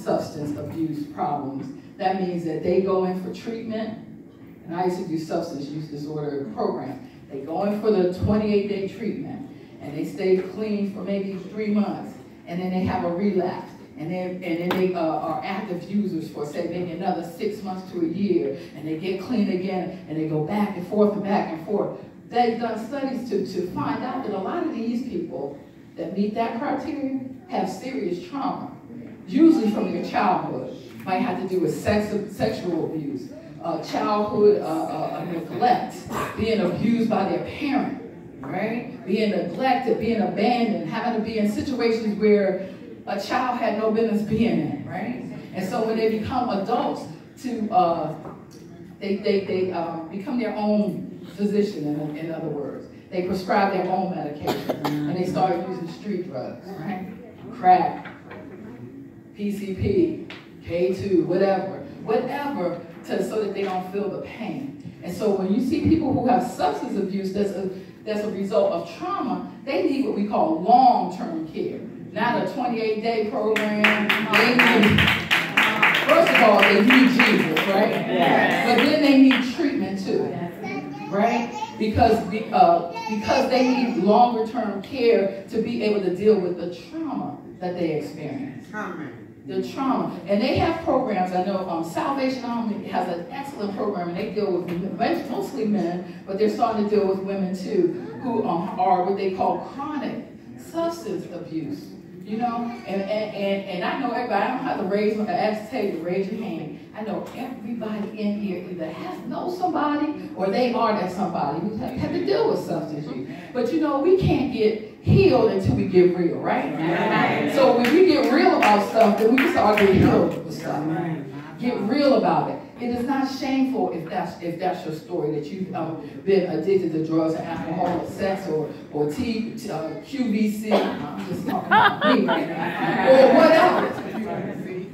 substance abuse problems. That means that they go in for treatment, and I used to do substance use disorder programs. They go in for the 28-day treatment, and they stay clean for maybe 3 months, and then they have a relapse. And then they are active users for, say, maybe another 6 months to a year, and they get clean again, and they go back and forth and back and forth. They've done studies to find out that a lot of these people that meet that criteria have serious trauma, usually from their childhood. Might have to do with sexual abuse, childhood neglect, being abused by their parent, right? Being neglected, being abandoned, having to be in situations where a child had no business being in, right? And so when they become adults, they become their own physician, in other words. They prescribe their own medication, and they start using street drugs, right? Crack, PCP, K2, whatever, so that they don't feel the pain. And so when you see people who have substance abuse that's a result of trauma, they need what we call long-term care. Not a 28-day program. First of all, they need Jesus, right? Yeah. But then they need treatment too, right? Because they need longer-term care to be able to deal with the trauma that they experience. The trauma. And they have programs. I know Salvation Army has an excellent program, and they deal with mostly men, but they're starting to deal with women too, who are what they call chronic substance abuse. You know, and I know everybody. I don't have to raise your hand. I know everybody in here either knows somebody or they are that somebody who have to deal with substance use. But you know, we can't get healed until we get real, right? Right. So when we get real about stuff, then we can start getting healed with stuff. Get real about it. It is not shameful if that's your story, that you've been addicted to drugs or alcohol or sex or QVC. I'm just talking about me right now. Or whatever.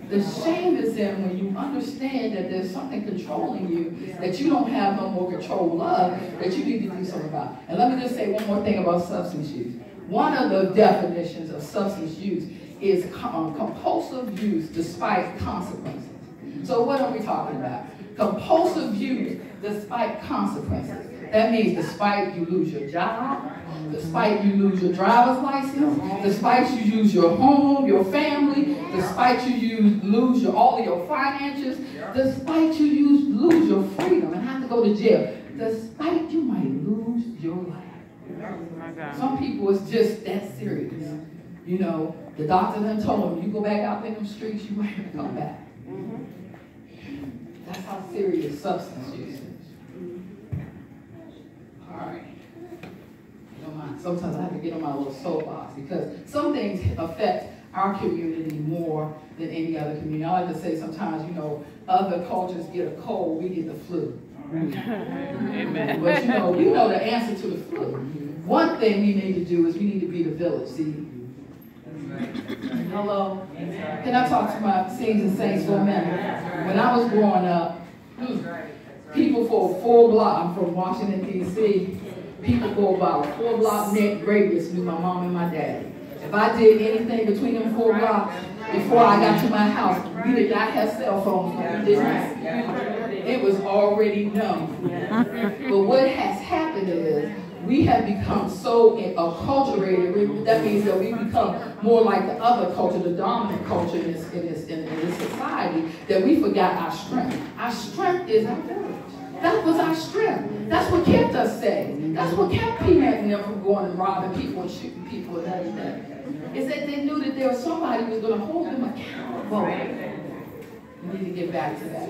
The shame is in when you understand that there's something controlling you that you don't have no more control of, that you need to do something about. And let me just say one more thing about substance use. One of the definitions of substance use is compulsive use despite consequences. So what are we talking about? Compulsive use despite consequences. That means despite you lose your job, despite you lose your driver's license, despite you lose your home, your family, despite you lose all of your finances, despite you lose your freedom and have to go to jail, despite you might lose your life. Some people, it's just that serious. You know, the doctor done told them, you go back out in them streets, you might have to come back. That's how serious substance use is. All right. You don't mind. Sometimes I have to get on my little soapbox because some things affect our community more than any other community. I like to say sometimes, you know, other cultures get a cold, we get the flu. Amen. But you know the answer to the flu. One thing we need to do is we need to be the village. See? Hello? Can I talk to my seniors and saints for a minute? When I was growing up, people for a 4-block, I'm from Washington, D.C., people for about a 4-block net radius knew my mom and my dad. If I did anything between them 4 blocks, before I got to my house, we did not have cell phones. We did not. It was already known. But what has happened is, we have become so acculturated. That means that we become more like the other culture, the dominant culture in this society, that we forgot our strength. Our strength is our village. That was our strength. That's what kept us safe. That's what kept Peanut and them from going and robbing people and shooting people and everything. Is that they knew that there was somebody who was going to hold them accountable. We need to get back to that.